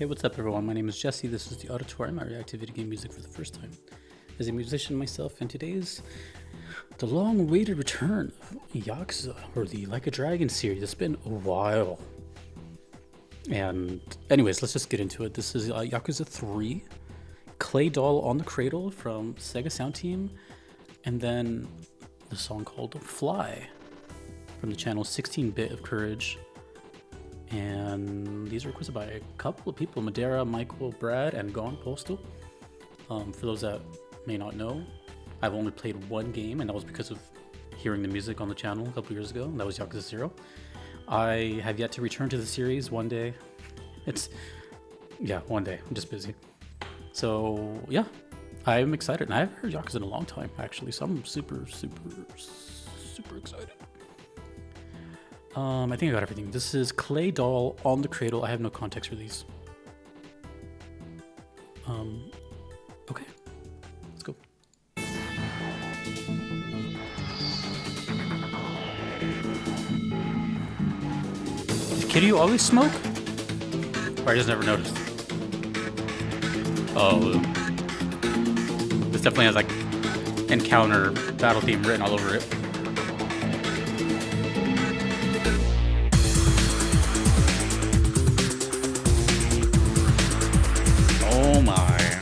Hey, what's up, everyone? My name is Jesse. This is the Auditorium. I react to video game music for the first time as a musician myself, and today's the long-awaited return of Yakuza, or the Like a Dragon series. It's been a while. And anyways, let's just get into it. This is Yakuza 3, Clay Doll on the Cradle from Sega Sound Team, and then the song called Fly from the channel 16-Bit of Courage. And these are requested by a couple of people: Madeira, Michael, Brad, and Gone Postal. For those that may not know, I've only played one game, and that was because of hearing the music on the channel a couple years ago, and that was Yakuza 0. I have yet to return to the series one day. One day. I'm just busy. So, yeah, I'm excited. And I haven't heard Yakuza in a long time, actually, so I'm super excited. I think I got everything. This is Clay Doll on the Cradle. I have no context for these. Okay. Let's go. Did Kiryu always smoke? Or I just never noticed? Oh. This definitely has like encounter battle theme written all over it. Oh my.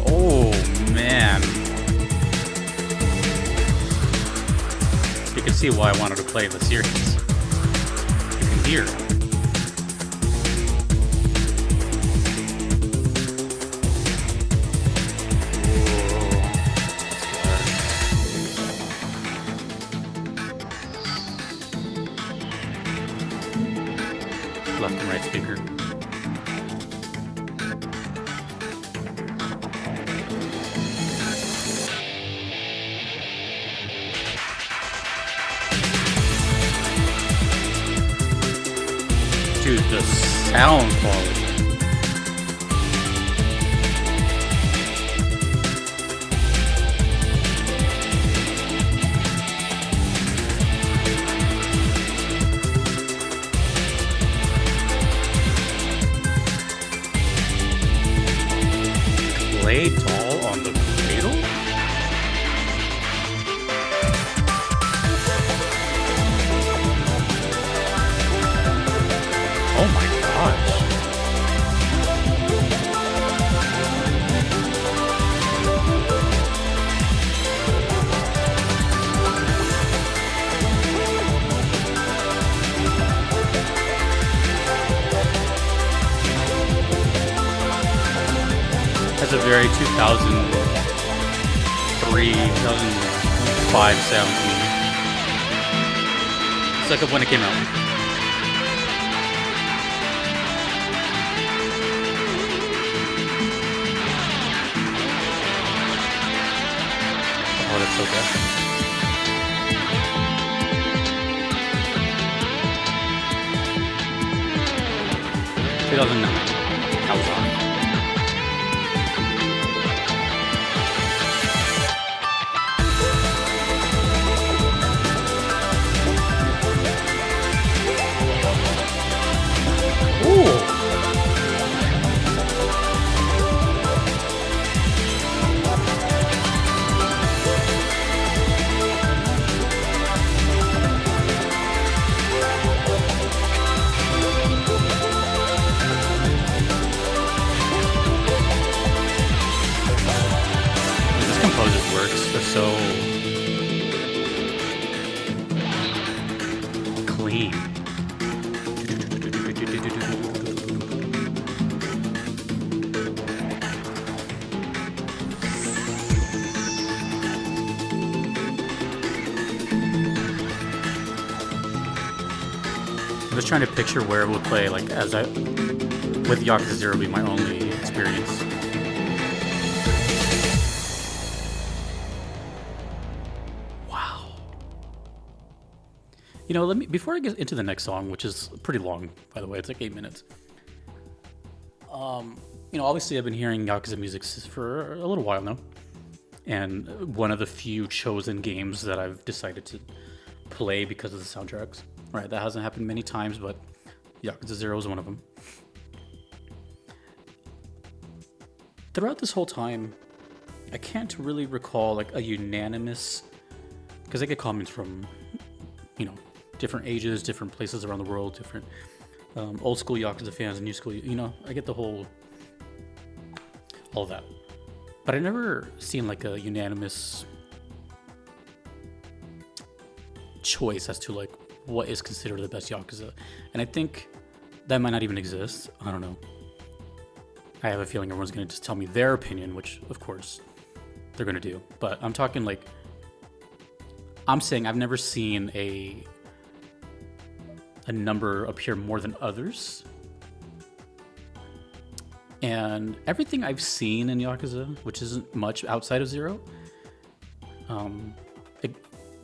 Oh man. You can see why I wanted to play the series. You can hear. Left and right speaker. Dude, the sound quality. Clay Doll on the Cradle? Oh my gosh. Has a very 2003, 2005 sound to me. It's like of when it came out. Oh, that's so good. 2009. I was on. This composer's works are so clean. I'm just trying to picture where it would play, like, with Yakuza 0 be my only experience. Wow. You know, before I get into the next song, which is pretty long, by the way, it's like 8 minutes. You know, obviously I've been hearing Yakuza music for a little while now. And one of the few chosen games that I've decided to play because of the soundtracks right? That hasn't happened many times, but Yakuza 0 is one of them. Throughout this whole time, I can't really recall like a unanimous, because I get comments from, you know, different ages, different places around the world, different old school Yakuza fans and new school, you know, I get the whole, all that. But I never seen like a unanimous choice as to like what is considered the best Yakuza. And I think that might not even exist. I don't know. I have a feeling everyone's going to just tell me their opinion, which of course they're going to do. But I'm talking like, I'm saying I've never seen a number appear more than others. And everything I've seen in Yakuza, which isn't much outside of 0,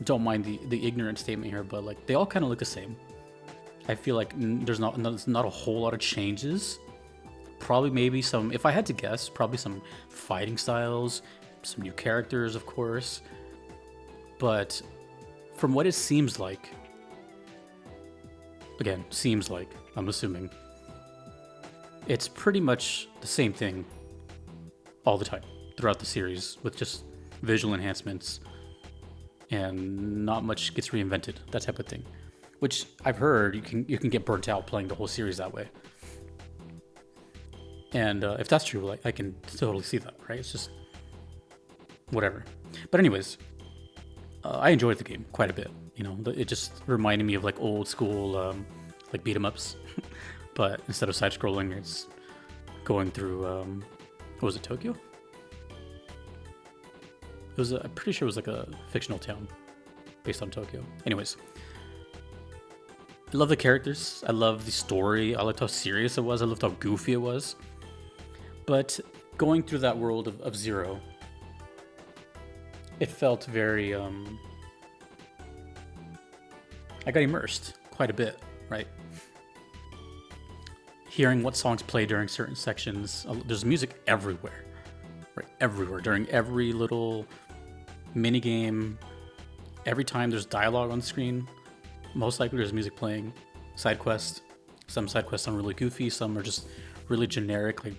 don't mind the ignorant statement here, but like they all kind of look the same. I feel like there's not a whole lot of changes. Probably maybe some, if I had to guess, probably some fighting styles, some new characters, of course. But from what it seems like, again, seems like, I'm assuming, it's pretty much the same thing all the time throughout the series with just visual enhancements and not much gets reinvented, that type of thing. Which I've heard you can get burnt out playing the whole series that way. And if that's true, like I can totally see that, right? It's just whatever. But anyways, I enjoyed the game quite a bit. You know, it just reminded me of like old school like beat 'em ups, but instead of side scrolling, it's going through what was it, Tokyo? It was I'm pretty sure it was like a fictional town based on Tokyo. Anyways, I love the characters. I love the story. I loved how serious it was. I loved how goofy it was. But going through that world of 0, it felt very, I got immersed quite a bit, right? Hearing what songs play during certain sections. There's music everywhere, right? Everywhere. During every little mini game, every time there's dialogue on screen, most likely there's music playing. Side quests. Some side quests are really goofy. Some are just really generic, like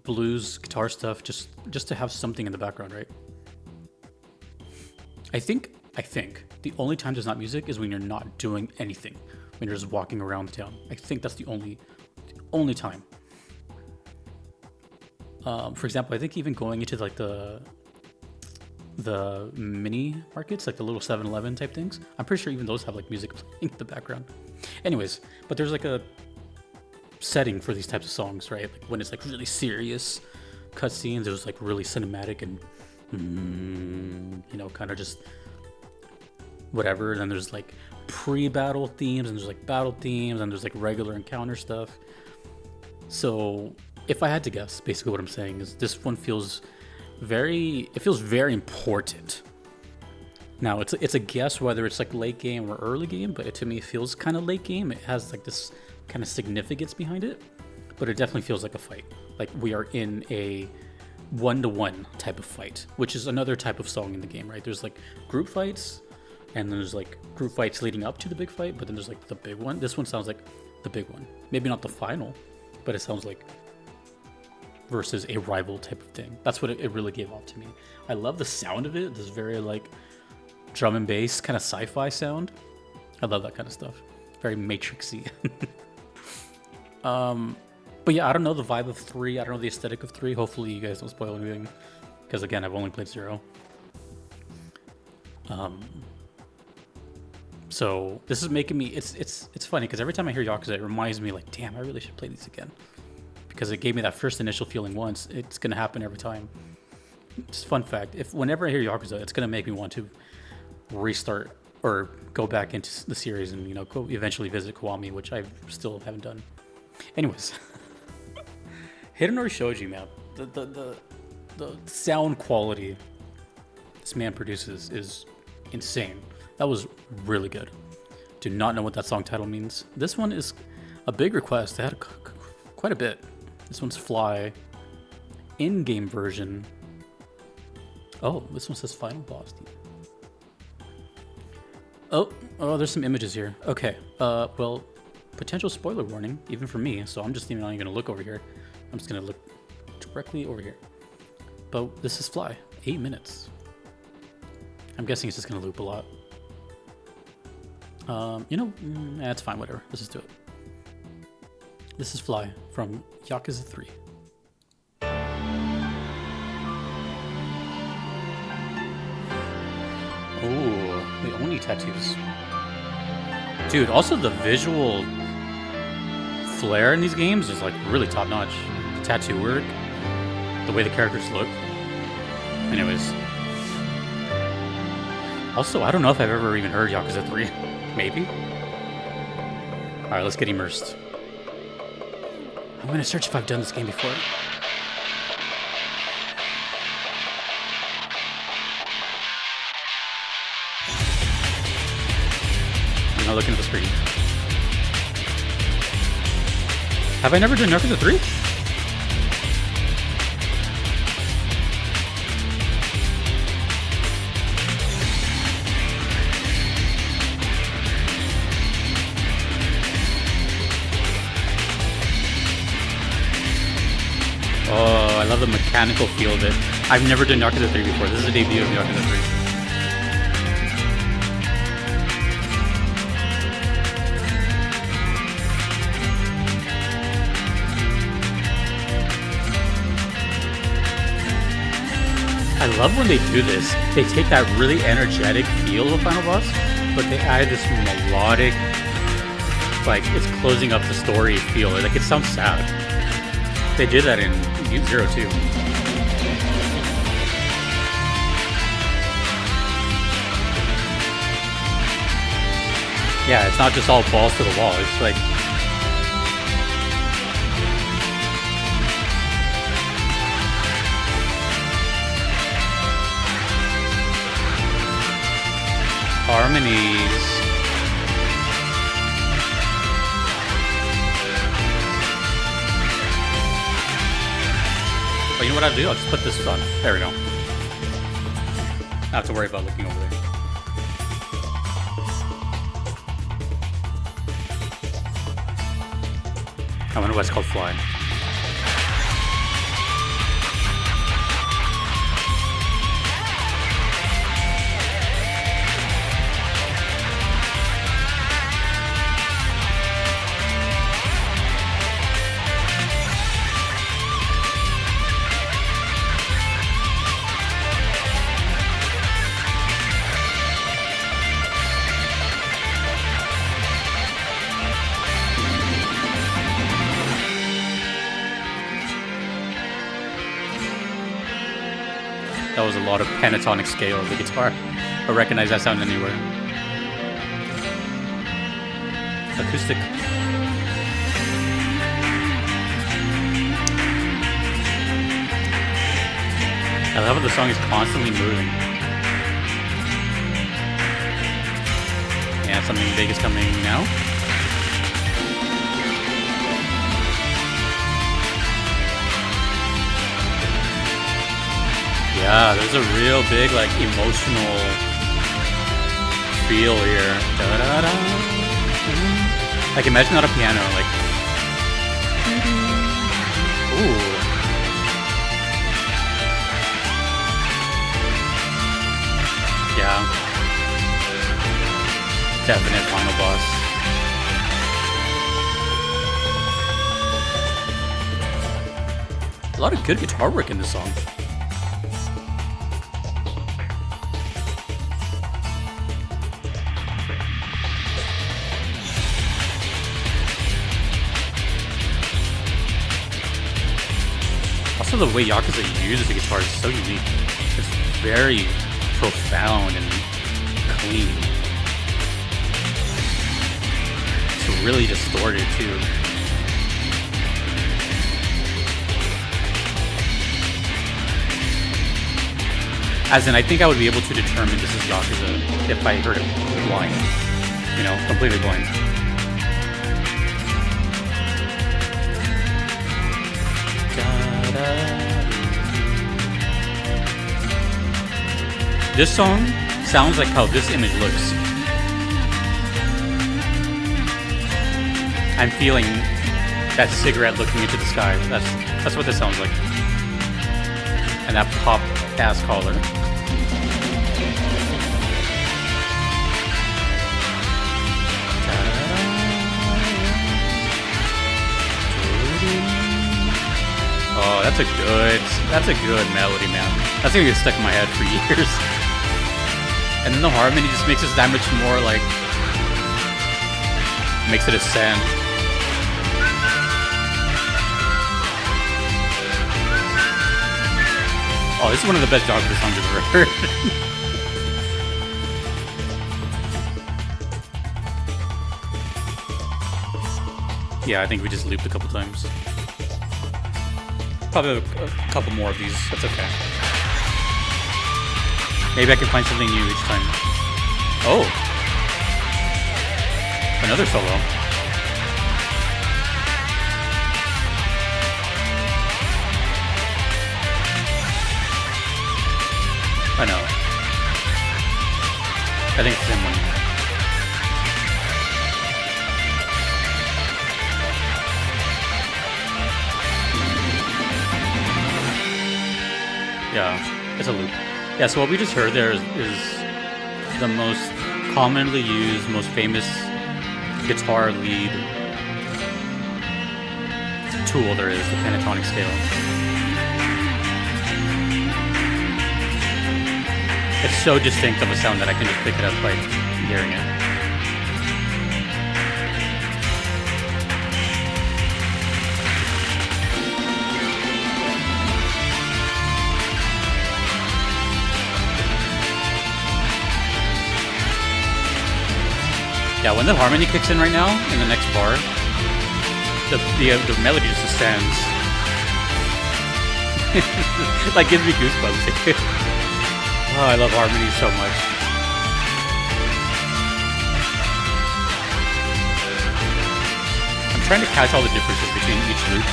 blues, guitar stuff, just to have something in the background, right? I think the only time there's not music is when you're not doing anything, when you're just walking around the town. I think that's the only time. For example, I think even going into like the mini markets, like the little 7-Eleven type things, I'm pretty sure even those have like music playing in the background. Anyways, but there's like a setting for these types of songs, right? Like when it's like really serious cutscenes, it was like really cinematic and you know, kind of just whatever. And then there's like pre-battle themes, and there's like battle themes, and there's like regular encounter stuff. So if I had to guess, basically what I'm saying is this one feels very important. Now it's a guess whether it's like late game or early game, but to me it feels kind of late game. It has like this kind of significance behind it, but it definitely feels like a fight. Like we are in a 1-to-1 type of fight, which is another type of song in the game, right? There's like group fights, and then there's like group fights leading up to the big fight, but then there's like the big one. This one sounds like the big one. Maybe not the final, but it sounds like versus a rival type of thing. That's what it really gave off to me. I love the sound of it. This very like drum and bass kind of sci-fi sound. I love that kind of stuff. Very Matrixy. But yeah, I don't know the vibe of 3. I don't know the aesthetic of 3. Hopefully you guys don't spoil anything, because again, I've only played 0. So this is making me, it's funny because every time I hear Yakuza, it reminds me like, damn, I really should play these again, because it gave me that first initial feeling once. It's gonna happen every time. Just fun fact: whenever I hear Yakuza, it's gonna make me want to restart or go back into the series and, you know, go eventually visit Kiwami, which I still haven't done. Anyways, Hidenori Shoji, man, the sound quality this man produces is insane. That was really good. Do not know what that song title means. This one is a big request. They had quite a bit. This one's Fly. In-game version. Oh, this one says Final Boss. Oh, there's some images here. Okay. Well, potential spoiler warning, even for me. So I'm just even not even gonna look over here. I'm just gonna look directly over here. But this is Fly. 8 minutes. I'm guessing it's just gonna loop a lot. That's fine. Whatever. Let's just do it. This is Fly from Yakuza 3. Ooh, the Oni tattoos. Dude, also the visual flair in these games is like really top notch. The tattoo work, the way the characters look. Anyways. Also, I don't know if I've ever even heard Yakuza 3. Maybe? Alright, let's get immersed. I'm gonna search if I've done this game before. I'm not looking at the screen. Have I never done Yakuza 3? Oh, I love the mechanical feel of it. I've never done Yakuza 3 before. This is a debut of Yakuza 3. I love when they do this. They take that really energetic feel of Final Boss, but they add this melodic, like it's closing up the story feel. Like it sounds sad. They did that in Zero 2. Yeah, it's not just all balls to the wall. It's like harmonies. Oh, you know what I'll do? I'll just put this on. There we go. Not have to worry about looking over there. I wonder why it's called Fly. That was a lot of pentatonic scale of the guitar. I recognize that sound anywhere. Acoustic. I love how the song is constantly moving. Yeah, something big is coming now. Yeah, there's a real big, like, emotional feel here. Da-da-da. Like, imagine on a piano, like... Ooh. Yeah. Definite final boss. A lot of good guitar work in this song. Also, the way Yakuza uses the guitar is so unique. It's very profound and clean. It's really distorted too. As in, I think I would be able to determine this is Yakuza if I heard it blind. You know, completely blind. This song sounds like how this image looks. I'm feeling that cigarette looking into the sky. That's what this sounds like. And that pop ass collar. Oh, that's a good melody, man. That's gonna get stuck in my head for years. And then the harmony just makes it that much more like, makes it ascend. Oh, this is one of the best Yakuza songs I've ever heard. Yeah, I think we just looped a couple times. Probably a couple more of these. That's okay. Maybe I can find something new each time. Oh! Another solo. I know. I think it's the same one. Yeah, it's a loop. Yeah, so what we just heard there is the most commonly used, most famous guitar lead tool there is, the pentatonic scale. It's so distinct of a sound that I can just pick it up by hearing it. Yeah, when the harmony kicks in right now, in the next bar, the melody just ascends. Like, gives me goosebumps. Oh, I love harmony so much. I'm trying to catch all the differences between each loop.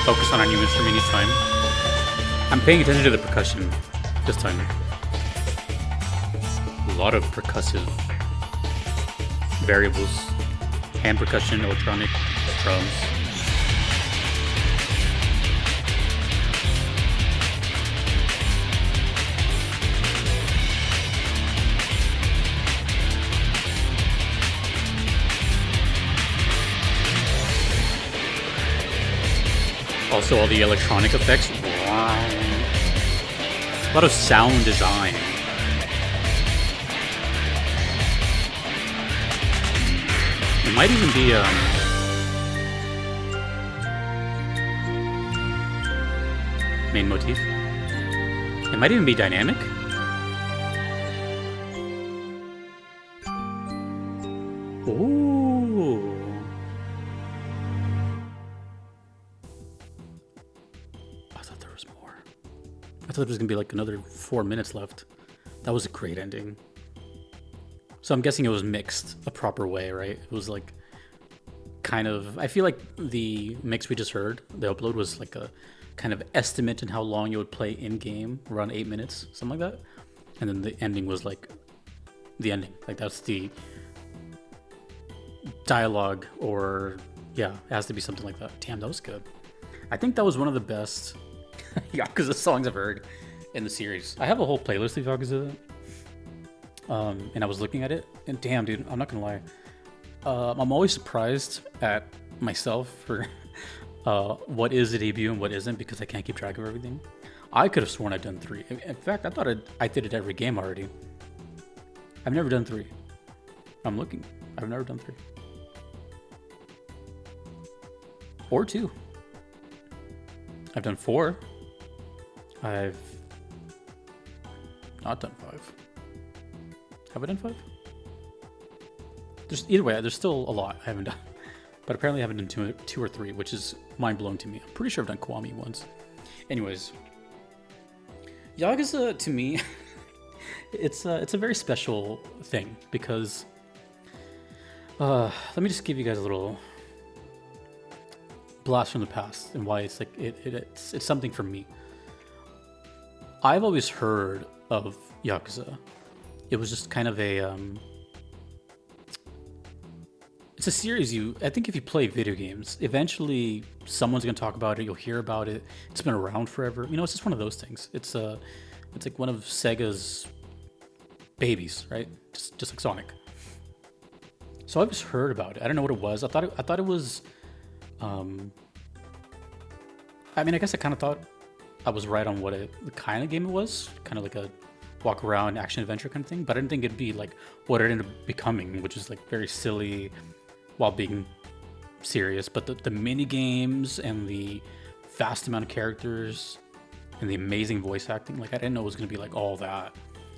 Focus on a new instrument each time. I'm paying attention to the percussion this time. A lot of percussive variables, hand percussion, electronic, drums. Also all the electronic effects. A lot of sound design. It might even be main motif. It might even be dynamic. Ooh. I thought there was more. I thought there was gonna be like another 4 minutes left. That was a great ending. So I'm guessing it was mixed a proper way, right? It was like kind of, I feel like the mix we just heard, the upload was like a kind of estimate in how long it would play in game, around 8 minutes, something like that. And then the ending was like the ending. Like that's the dialogue, or yeah, it has to be something like that. Damn, that was good. I think that was one of the best Yakuza songs I've heard in the series. I have a whole playlist of Yakuza. And I was looking at it, and damn, dude, I'm not gonna lie. I'm always surprised at myself for what is a debut and what isn't, because I can't keep track of everything. I could have sworn I'd done 3. In fact, I thought I did it every game already. I've never done 3. I'm looking. I've never done 3. Or 2. I've done 4. I've not done 5. Have I done 5? Either way, there's still a lot I haven't done. But apparently I haven't done 2 or 3, which is mind-blowing to me. I'm pretty sure I've done Kiwami once. Anyways. Yakuza, to me, it's a very special thing, because... let me just give you guys a little blast from the past, and why it's like it's something for me. I've always heard of Yakuza. It was just kind of a it's a series. I think if you play video games, eventually someone's gonna talk about it. You'll hear about it. It's been around forever. It's just one of those things. It's like one of Sega's babies, right? Just like Sonic. So I've just heard about it. I don't know what it was. I thought it was. I mean, I guess I kind of thought I was right on the kind of game it was. Kind of like a walk around action adventure kind of thing. But I didn't think it'd be like what it ended up becoming, which is like very silly while being serious. But the mini games and the vast amount of characters and the amazing voice acting, like I didn't know it was gonna be like all that.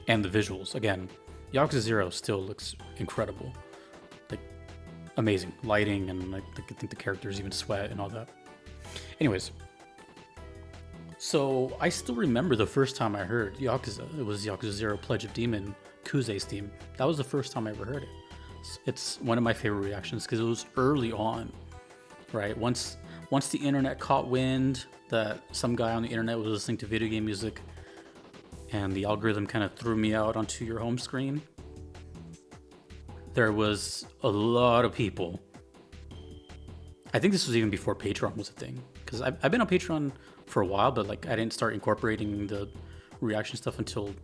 And the visuals, again, Yakuza 0 still looks incredible. Like amazing lighting, and like I think the characters even sweat and all that. Anyways, so I still remember the first time I heard Yakuza. It was Yakuza 0 Pledge of Demon, Kuze's theme. That was the first time I ever heard it. It's one of my favorite reactions because it was early on, right? Once the internet caught wind that some guy on the internet was listening to video game music, and the algorithm kind of threw me out onto your home screen, there was a lot of people. I think this was even before Patreon was a thing, because I've been on Patreon for a while, but like I didn't start incorporating the reaction stuff until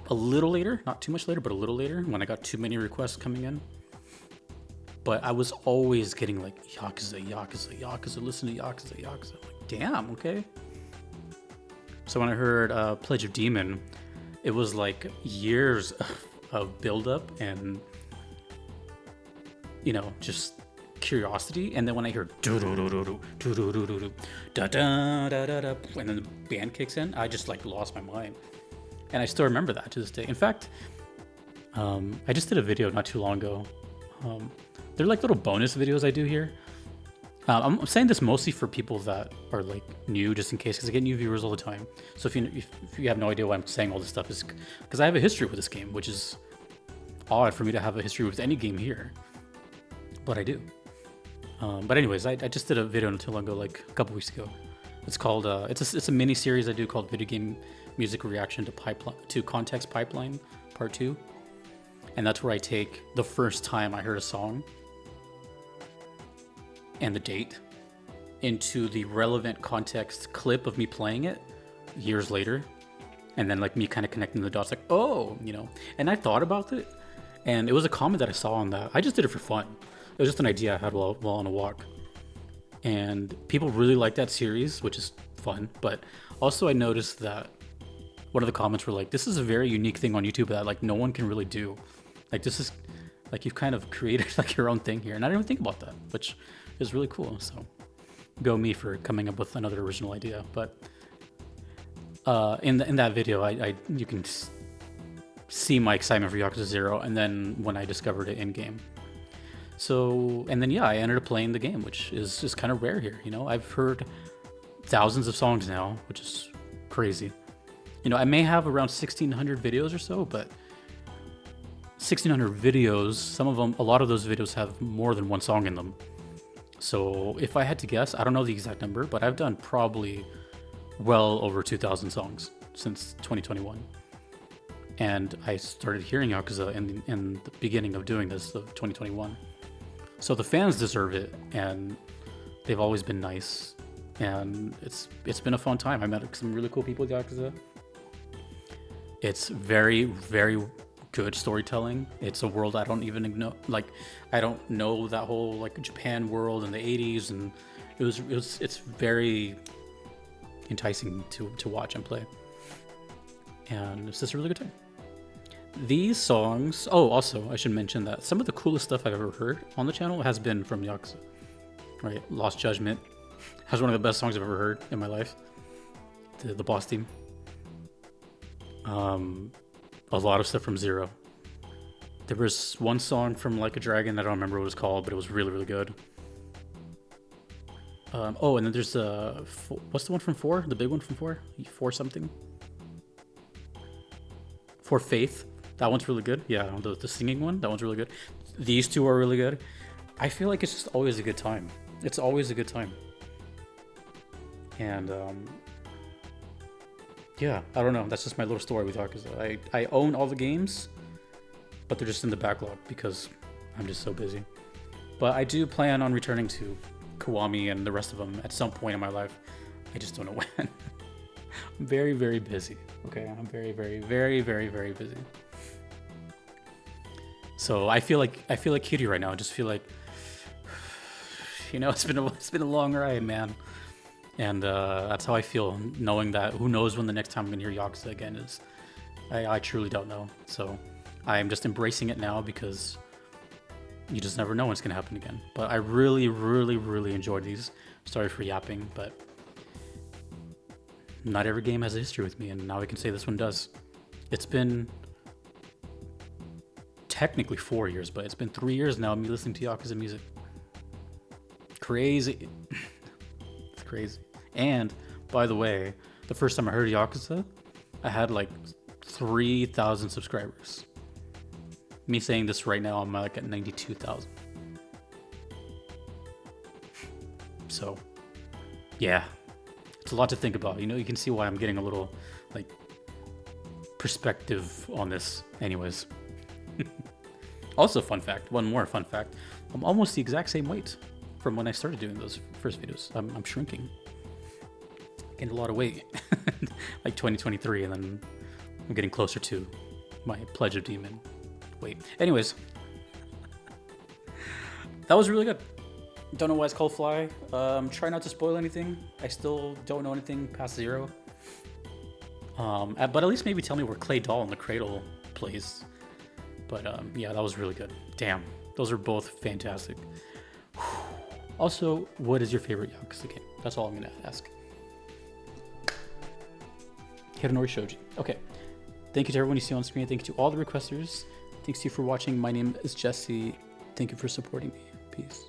a little later, not too much later, but a little later, when I got too many requests coming in. But I was always getting like Yakuza, listen to Yakuza. I'm like, damn, okay. So when I heard Pledge of Demon, it was like years of buildup and, just curiosity. And then when I heard do do do do do do do do do da da da da da, and then the band kicks in, I just like lost my mind. And I still remember that to this day. In fact, I just did a video not too long ago. They're like little bonus videos I do here. I'm saying this mostly for people that are like new, just in case, because I get new viewers all the time. So if you have no idea why I'm saying all this stuff, is because I have a history with this game, which is odd for me to have a history with any game here, but I do. But anyways, I just did a video not too long ago, like a couple weeks ago. It's called it's a mini series I do called Video Game Music Reaction to Context Pipeline Part 2, and that's where I take the first time I heard a song and the date into the relevant context clip of me playing it years later, and then like me kind of connecting the dots, like, oh, and I thought about it, and it was a comment that I saw on that. I just did it for fun. It was just an idea I had while on a walk, and people really like that series, which is fun. But also I noticed that one of the comments were like, this is a very unique thing on YouTube that like no one can really do. Like this is like you've kind of created like your own thing here, and I didn't even think about that, which is really cool. So go me for coming up with another original idea. But in that video, you can see my excitement for Yakuza 0, and then when I discovered it in game. So, and then yeah, I ended up playing the game, which is just kind of rare here. I've heard thousands of songs now, which is crazy. I may have around 1,600 videos or so, but 1,600 videos, a lot of those videos have more than one song in them. So if I had to guess, I don't know the exact number, but I've done probably well over 2,000 songs since 2021. And I started hearing Yakuza in the beginning of doing this, of 2021. So the fans deserve it, and they've always been nice, and it's been a fun time. I met some really cool people with Yakuza. It's very, very good storytelling. It's a world I don't even know. Like, I don't know that whole like Japan world in the 80s, and it's very enticing to watch and play. And it's just a really good time. These songs, also I should mention that some of the coolest stuff I've ever heard on the channel has been from Yakuza. Right? Lost Judgment has one of the best songs I've ever heard in my life. The boss theme. A lot of stuff from Zero. There was one song from Like a Dragon, I don't remember what it was called, but it was really, really good. And then there's what's the one from 4? The big one from 4? 4 something? For Faith. That one's really good. Yeah, the singing one, that one's really good. These two are really good. I feel like it's just always a good time. It's always a good time. And yeah, I don't know. That's just my little story with Yakuza. I own all the games, but they're just in the backlog because I'm just so busy. But I do plan on returning to Kiwami and the rest of them at some point in my life. I just don't know when. I'm very, very busy. Okay, I'm very, very, very, very, very busy. So I feel like Kitty right now. I just feel like, you know, it's been a long ride, man. And that's how I feel, knowing that who knows when the next time I'm gonna hear Yakuza again is. I truly don't know. So I'm just embracing it now because you just never know when it's gonna happen again. But I really, really, really enjoyed these. Sorry for yapping, but not every game has a history with me, and now I can say this one does. It's been technically 4 years, but it's been 3 years now of me listening to Yakuza music. Crazy. It's crazy. And by the way, the first time I heard Yakuza, I had like 3,000 subscribers. Me saying this right now, I'm like at 92,000. So, yeah, it's a lot to think about. You know, you can see why I'm getting a little like perspective on this. Anyways. Also, fun fact, one more fun fact. I'm almost the exact same weight from when I started doing those first videos. I'm shrinking. Gained a lot of weight. Like 2023, and then I'm getting closer to my Pledge of Demon weight. Anyways, that was really good. Don't know why it's called Fly. Try not to spoil anything. I still don't know anything past 0. But at least maybe tell me where Clay Doll in the Cradle plays. But yeah, that was really good. Damn, those are both fantastic. Also, what is your favorite Yakuza game? That's all I'm gonna ask. Hironori Shoji. Okay. Thank you to everyone you see on screen. Thank you to all the requesters. Thanks to you for watching. My name is Jesse. Thank you for supporting me. Peace.